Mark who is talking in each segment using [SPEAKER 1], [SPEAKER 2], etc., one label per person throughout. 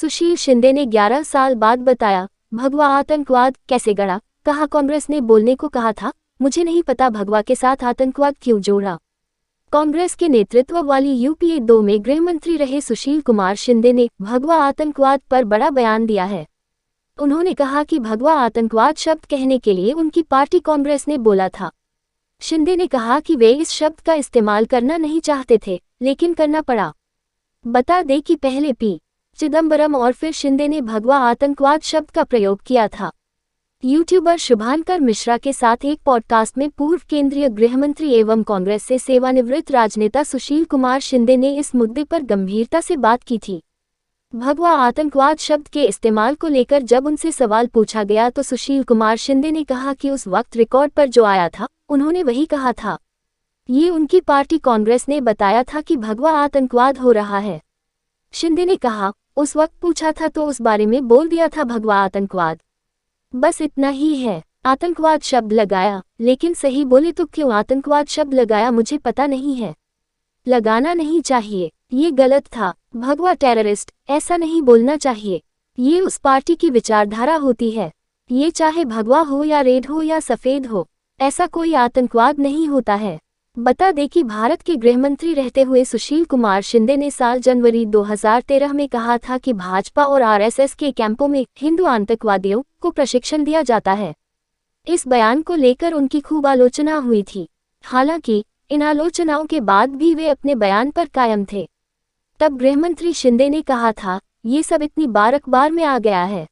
[SPEAKER 1] सुशील शिंदे ने 11 साल बाद बताया, भगवा आतंकवाद कैसे गढ़ा। कहा, कांग्रेस ने बोलने को कहा था, मुझे नहीं पता भगवा के साथ आतंकवाद क्यों जोड़ा। कांग्रेस के नेतृत्व वाली यूपीए 2 में गृह मंत्री रहे सुशील कुमार शिंदे ने भगवा आतंकवाद पर बड़ा बयान दिया है। उन्होंने कहा कि भगवा आतंकवाद शब्द कहने के लिए उनकी पार्टी कांग्रेस ने बोला था। शिंदे ने कहा कि वे इस शब्द का इस्तेमाल करना नहीं चाहते थे, लेकिन करना पड़ा। बता दें कि पहले पी. चिदंबरम और फिर शिंदे ने भगवा आतंकवाद शब्द का प्रयोग किया था। यूट्यूबर शुभांकर मिश्रा के साथ एक पॉडकास्ट में पूर्व केंद्रीय गृह मंत्री एवं कांग्रेस से सेवानिवृत्त राजनेता सुशील कुमार शिंदे ने इस मुद्दे पर गंभीरता से बात की थी। भगवा आतंकवाद शब्द के इस्तेमाल को लेकर जब उनसे सवाल पूछा गया तो सुशील कुमार शिंदे ने कहा कि उस वक्त रिकॉर्ड पर जो आया था उन्होंने वही कहा था। ये उनकी पार्टी कांग्रेस ने बताया था कि भगवा आतंकवाद हो रहा है। शिंदे ने कहा, उस वक्त पूछा था तो उस बारे में बोल दिया था भगवा आतंकवाद, बस इतना ही है। आतंकवाद शब्द लगाया, लेकिन सही बोले तो क्यों आतंकवाद शब्द लगाया मुझे पता नहीं है। लगाना नहीं चाहिए, ये गलत था। भगवा टेररिस्ट, ऐसा नहीं बोलना चाहिए। ये उस पार्टी की विचारधारा होती है। ये चाहे भगवा हो या रेड हो या सफेद हो, ऐसा कोई आतंकवाद नहीं होता है। बता दें कि भारत के गृहमंत्री रहते हुए सुशील कुमार शिंदे ने साल जनवरी 2013 में कहा था कि भाजपा और आरएसएस के कैंपों में हिंदू आतंकवादियों को प्रशिक्षण दिया जाता है। इस बयान को लेकर उनकी खूब आलोचना हुई थी। हालांकि इन आलोचनाओं के बाद भी वे अपने बयान पर कायम थे। तब गृहमंत्री शिंदे ने कहा था, ये सब इतनी बार अखबार में आ गया है,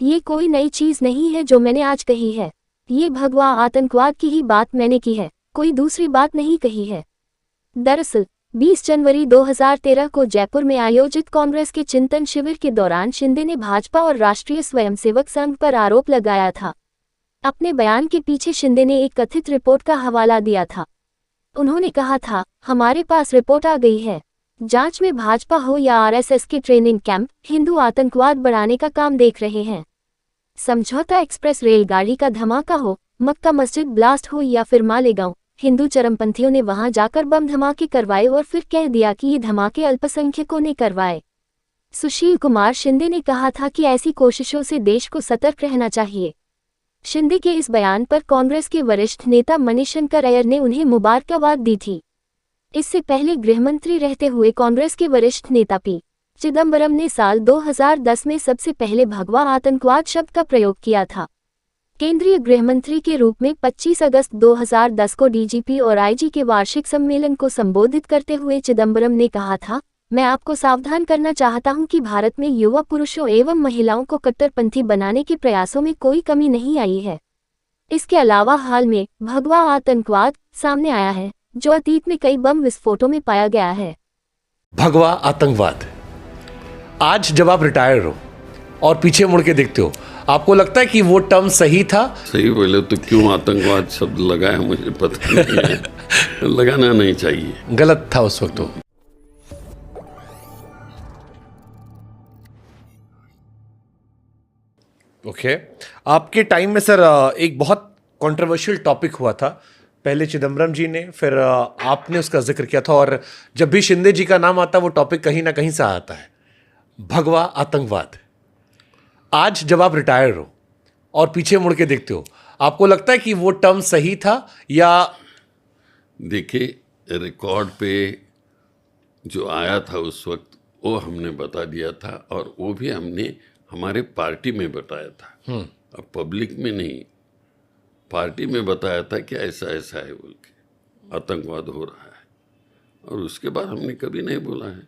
[SPEAKER 1] ये कोई नई चीज नहीं है जो मैंने आज कही है। ये भगवा आतंकवाद की ही बात मैंने की है, कोई दूसरी बात नहीं कही है। दरअसल 20 जनवरी 2013 को जयपुर में आयोजित कांग्रेस के चिंतन शिविर के दौरान शिंदे ने भाजपा और राष्ट्रीय स्वयंसेवक संघ पर आरोप लगाया था। अपने बयान के पीछे शिंदे ने एक कथित रिपोर्ट का हवाला दिया था। उन्होंने कहा था, हमारे पास रिपोर्ट आ गई है। जांच में भाजपा हो या आरएसएस के ट्रेनिंग कैंप हिंदू आतंकवाद बढ़ाने का काम देख रहे हैं। समझौता एक्सप्रेस रेलगाड़ी का धमाका हो, मक्का मस्जिद ब्लास्ट हो या फिर मालेगांव, हिंदू चरमपंथियों ने वहां जाकर बम धमाके करवाए और फिर कह दिया कि ये धमाके अल्पसंख्यकों ने करवाए। सुशील कुमार शिंदे ने कहा था कि ऐसी कोशिशों से देश को सतर्क रहना चाहिए। शिंदे के इस बयान पर कांग्रेस के वरिष्ठ नेता मणिशंकर अय्यर ने उन्हें मुबारकबाद दी थी। इससे पहले गृहमंत्री रहते हुए कांग्रेस के वरिष्ठ नेता पी. चिदंबरम ने साल 2010 में सबसे पहले भगवा आतंकवाद शब्द का प्रयोग किया था। केंद्रीय गृहमंत्री के रूप में 25 अगस्त 2010 को डीजीपी और आईजी के वार्षिक सम्मेलन को संबोधित करते हुए चिदंबरम ने कहा था, मैं आपको सावधान करना चाहता हूं कि भारत में युवा पुरुषों एवं महिलाओं को कट्टरपंथी बनाने के प्रयासों में कोई कमी नहीं आई है। इसके अलावा हाल में भगवा आतंकवाद सामने आया है, जो अतीत में कई बम विस्फोटों में पाया गया है।
[SPEAKER 2] भगवा आतंकवाद। आज जब आप रिटायर हो और पीछे मुड़ के देखते हो, आपको लगता है कि वो टर्म सही था?
[SPEAKER 3] सही बोले तो क्यों आतंकवाद शब्द लगाया मुझे पता नहीं है। लगाना नहीं चाहिए,
[SPEAKER 2] गलत था उस वक्त। ओके, आपके टाइम में सर एक बहुत कंट्रोवर्शियल टॉपिक हुआ था। पहले चिदंबरम जी ने, फिर आपने उसका जिक्र किया था, और जब भी शिंदे जी का नाम आता है वो टॉपिक कहीं ना कहीं से आता है, भगवा आतंकवाद। आज जब आप रिटायर हो और पीछे मुड़ के देखते हो, आपको लगता है कि वो टर्म सही था या?
[SPEAKER 3] देखिए, रिकॉर्ड पे जो आया था उस वक्त वो हमने बता दिया था, और वो भी हमने हमारे पार्टी में बताया था। अब पब्लिक में नहीं, पार्टी में बताया था कि ऐसा ऐसा है बोल के आतंकवाद हो रहा है। और उसके बाद हमने कभी नहीं बोला है।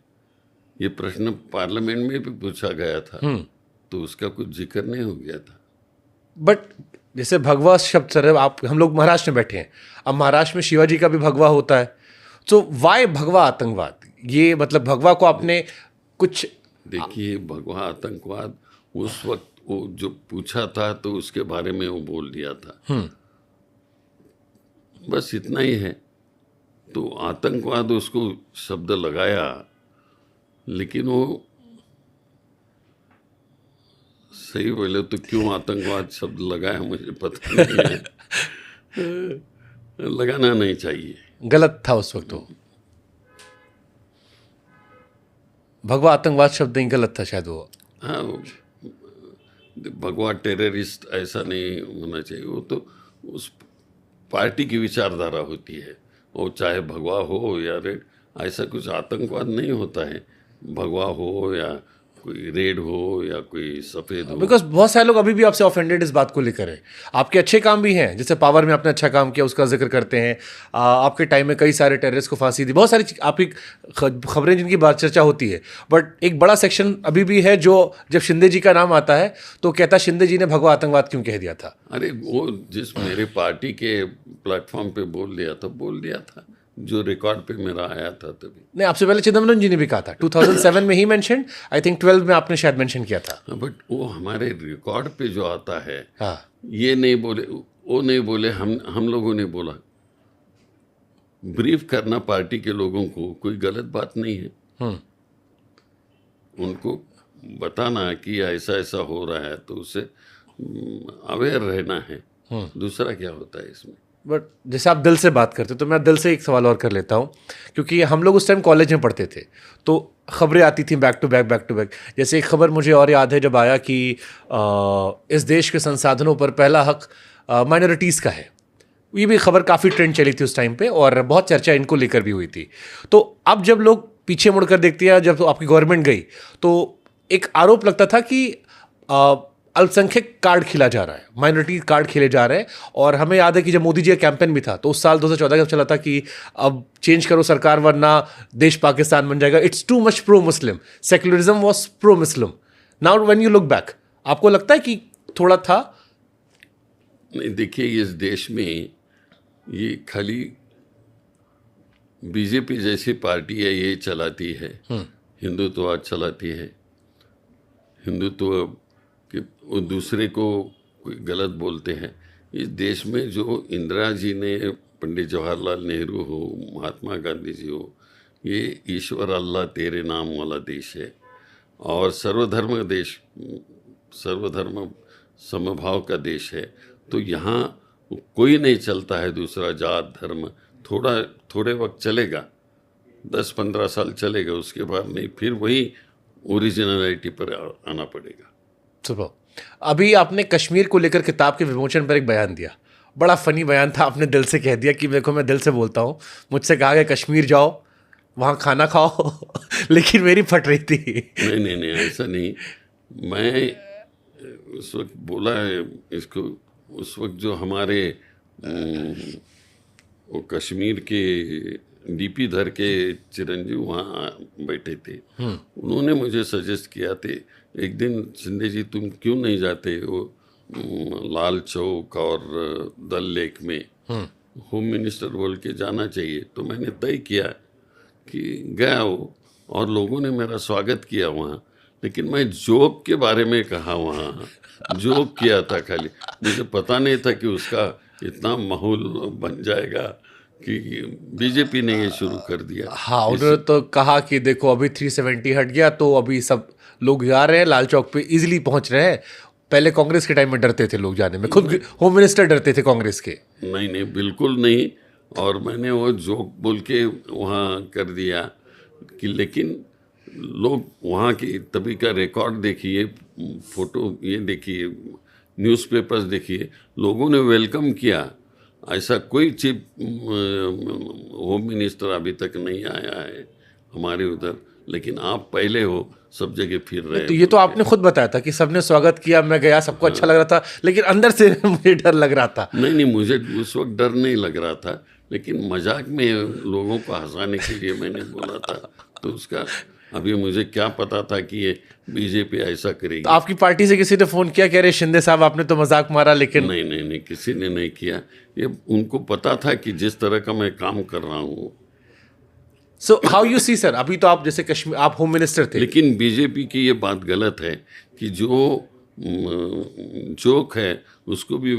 [SPEAKER 3] ये प्रश्न पार्लियामेंट में भी पूछा गया था, तो उसका कुछ जिक्र नहीं हो गया था।
[SPEAKER 2] बट जैसे भगवा शब्द सर, हम लोग महाराष्ट्र में बैठे हैं, अब महाराष्ट्र में शिवाजी का भी भगवा होता है, तो वाई भगवा आतंकवाद? ये मतलब भगवा को आपने कुछ?
[SPEAKER 3] देखिए, भगवा आतंकवाद उस वक्त वो जो पूछा था तो उसके बारे में वो बोल दिया था, बस इतना ही है। तो आतंकवाद उसको शब्द लगाया, लेकिन वो सही बोले तो क्यों आतंकवाद शब्द लगाया मुझे पता नहीं है। लगाना नहीं चाहिए,
[SPEAKER 2] गलत था उस वक्त। भगवा आतंकवाद शब्द नहीं, गलत था शायद वो।
[SPEAKER 3] हाँ, भगवा टेररिस्ट ऐसा नहीं होना चाहिए। वो तो उस पार्टी की विचारधारा होती है, वो चाहे भगवा हो या रेड, ऐसा कुछ आतंकवाद नहीं होता है, भगवा हो या कोई रेड हो या कोई सफ़ेद हो।
[SPEAKER 2] बिकॉज बहुत सारे लोग अभी भी आपसे ऑफेंडेड इस बात को लेकर है। आपके अच्छे काम भी हैं, जैसे पावर में आपने अच्छा काम किया उसका जिक्र करते हैं। आपके टाइम में कई सारे टेररिस्ट को फांसी दी, बहुत सारी आपकी खबरें जिनकी बात चर्चा होती है। बट एक बड़ा सेक्शन अभी भी है जो जब शिंदे जी का नाम आता है तो कहता शिंदे जी ने भगवा आतंकवाद क्यों कह दिया था।
[SPEAKER 3] अरे वो जिस मेरे पार्टी के प्लेटफॉर्म पे बोल दिया था, जो रिकॉर्ड पे मेरा आया था तभी।
[SPEAKER 2] नहीं, आपसे पहले चिदम्बरम जी ने भी कहा था 2007 में ही मेंशन, आई थिंक 12 में आपने शायद मेंशन किया था।
[SPEAKER 3] बट वो हमारे रिकॉर्ड पे जो आता है,
[SPEAKER 2] हाँ,
[SPEAKER 3] ये नहीं बोले, वो नहीं बोले, हम लोगों ने बोला। ब्रीफ करना पार्टी के लोगों को कोई गलत बात नहीं है। उनको बताना कि ऐसा ऐसा हो रहा है तो उससे अवेयर रहना है। दूसरा क्या होता है इसमें।
[SPEAKER 2] बट जैसे आप दिल से बात करते हो तो मैं दिल से एक सवाल और कर लेता हूँ, क्योंकि हम लोग उस टाइम कॉलेज में पढ़ते थे तो खबरें आती थी बैक टू बैक। जैसे एक खबर मुझे और याद है जब आया कि इस देश के संसाधनों पर पहला हक माइनॉरिटीज़ का है। ये भी खबर काफ़ी ट्रेंड चली थी उस टाइम पे और बहुत चर्चा इनको लेकर भी हुई थी। तो अब जब लोग पीछे मुड़कर देखते हैं, जब आपकी गवर्नमेंट गई तो एक आरोप लगता था कि अल्पसंख्यक कार्ड खिला जा रहा है, माइनॉरिटी कार्ड खेले जा रहे हैं। और हमें याद है कि जब मोदी जी का कैंपेन भी था तो उस साल 2014 का चला था कि अब चेंज करो सरकार वरना देश पाकिस्तान बन जाएगा। It's too much pro Muslim, secularism was pro Muslim. Now when you look back, आपको लगता है कि थोड़ा था?
[SPEAKER 3] नहीं, देखिए इस देश में ये खाली बीजेपी जैसी पार्टी है, ये चलाती है, हिंदुत्ववाद चलाती है। हिंदुत्व कि वो दूसरे को कोई गलत बोलते हैं। इस देश में जो इंदिरा जी ने, पंडित जवाहरलाल नेहरू हो, महात्मा गांधी जी हो, ये ईश्वर अल्लाह तेरे नाम वाला देश है और सर्वधर्म देश, सर्वधर्म समभाव का देश है। तो यहाँ कोई नहीं चलता है दूसरा जात धर्म। थोड़े वक्त चलेगा, 10-15 साल चलेगा, उसके बाद नहीं, फिर वही ओरिजिनलिटी पर आना पड़ेगा।
[SPEAKER 2] सुबह अभी आपने कश्मीर को लेकर किताब के विमोचन पर एक बयान दिया, बड़ा फनी बयान था। आपने दिल से कह दिया कि देखो मैं दिल से बोलता हूँ, मुझसे कहा गया कश्मीर जाओ वहाँ खाना खाओ लेकिन मेरी फट रही थी।
[SPEAKER 3] नहीं, ऐसा नहीं। मैं उस वक्त बोला है इसको, उस वक्त जो हमारे वो कश्मीर के डीपी धर के चिरंजीव वहाँ बैठे थे, उन्होंने मुझे सजेस्ट किया थे एक दिन, शिंदे जी तुम क्यों नहीं जाते वो लाल चौक और दल लेक में, होम मिनिस्टर बोल के जाना चाहिए। तो मैंने तय किया कि गया वो, और लोगों ने मेरा स्वागत किया वहाँ। लेकिन मैं जोक के बारे में कहा, वहाँ जोक किया था खाली, मुझे पता नहीं था कि उसका इतना माहौल बन जाएगा कि बीजेपी ने ये शुरू कर दिया।
[SPEAKER 2] हाँ, उन्होंने तो कहा कि देखो अभी 370 हट गया तो अभी सब लोग जा रहे हैं लाल चौक पे, इजीली पहुंच रहे हैं। पहले कांग्रेस के टाइम में डरते थे लोग जाने में, खुद होम मिनिस्टर डरते थे कांग्रेस के।
[SPEAKER 3] नहीं, बिल्कुल नहीं। और मैंने वो जोक बोल के वहाँ कर दिया कि, लेकिन लोग वहाँ की तभी का रिकॉर्ड देखिए, फोटो ये देखिए, न्यूज़पेपर्स देखिए, लोगों ने वेलकम किया। ऐसा कोई चीफ होम मिनिस्टर अभी तक नहीं आया है हमारे उधर, लेकिन आप पहले हो, सब जगह फिर रहे।
[SPEAKER 2] तो ये तो आपने खुद बताया था कि सबने स्वागत किया, मैं गया, सबको अच्छा लग रहा था, लेकिन अंदर से मुझे डर लग रहा था।
[SPEAKER 3] नहीं, मुझे उस वक्त डर नहीं लग रहा था, लेकिन मजाक में लोगों को हंसाने के लिए मैंने बोला था। तो उसका अभी मुझे क्या पता था कि ये बीजेपी ऐसा करेगी।
[SPEAKER 2] तो आपकी पार्टी से किसी ने फोन किया कह रहे शिंदे साहब आपने तो मजाक मारा? लेकिन
[SPEAKER 3] नहीं, किसी ने नहीं किया। ये उनको पता था कि जिस तरह का मैं काम कर रहा हूँ।
[SPEAKER 2] So how you see sir, अभी तो आप जैसे कश्मीर, आप होम मिनिस्टर थे,
[SPEAKER 3] लेकिन बीजेपी की ये बात गलत है कि जो जोक है उसको भी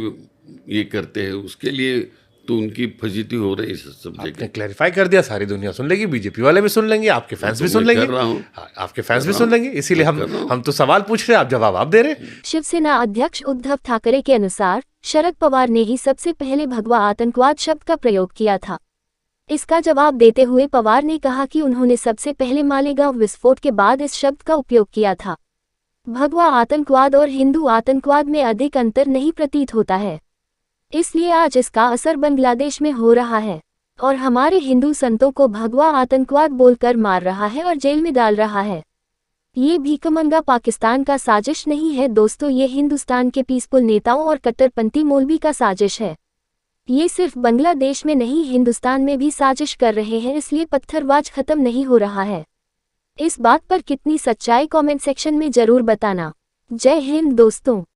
[SPEAKER 3] ये करते हैं, उसके लिए तो उनकी फजीती हो रही है सब जगह।
[SPEAKER 2] आपने क्लैरिफाई कर दिया, सारी दुनिया सुन लेगी, बीजेपी वाले भी सुन लेंगे, आपके फैंस भी सुन लेंगे। हाँ, आपके फैंस भी सुन लेंगे, इसीलिए हम तो सवाल पूछ रहे हैं, आप जवाब आप दे रहे हैं।
[SPEAKER 1] शिवसेना अध्यक्ष उद्धव ठाकरे के अनुसार शरद पवार ने ही सबसे पहले भगवा आतंकवाद शब्द का प्रयोग किया था। इसका जवाब देते हुए पवार ने कहा कि उन्होंने सबसे पहले मालेगांव विस्फोट के बाद इस शब्द का उपयोग किया था। भगवा आतंकवाद और हिंदू आतंकवाद में अधिक अंतर नहीं प्रतीत होता है, इसलिए आज इसका असर बांग्लादेश में हो रहा है और हमारे हिंदू संतों को भगवा आतंकवाद बोलकर मार रहा है और जेल में डाल रहा है। ये भीखमंगा पाकिस्तान का साजिश नहीं है दोस्तों, ये हिंदुस्तान के पीसफुल नेताओं और कट्टरपंथी मौलवी का साजिश है। ये सिर्फ बांग्लादेश में नहीं हिंदुस्तान में भी साजिश कर रहे हैं, इसलिए पत्थरबाज खत्म नहीं हो रहा है। इस बात पर कितनी सच्चाई कमेंट सेक्शन में जरूर बताना। जय हिंद दोस्तों।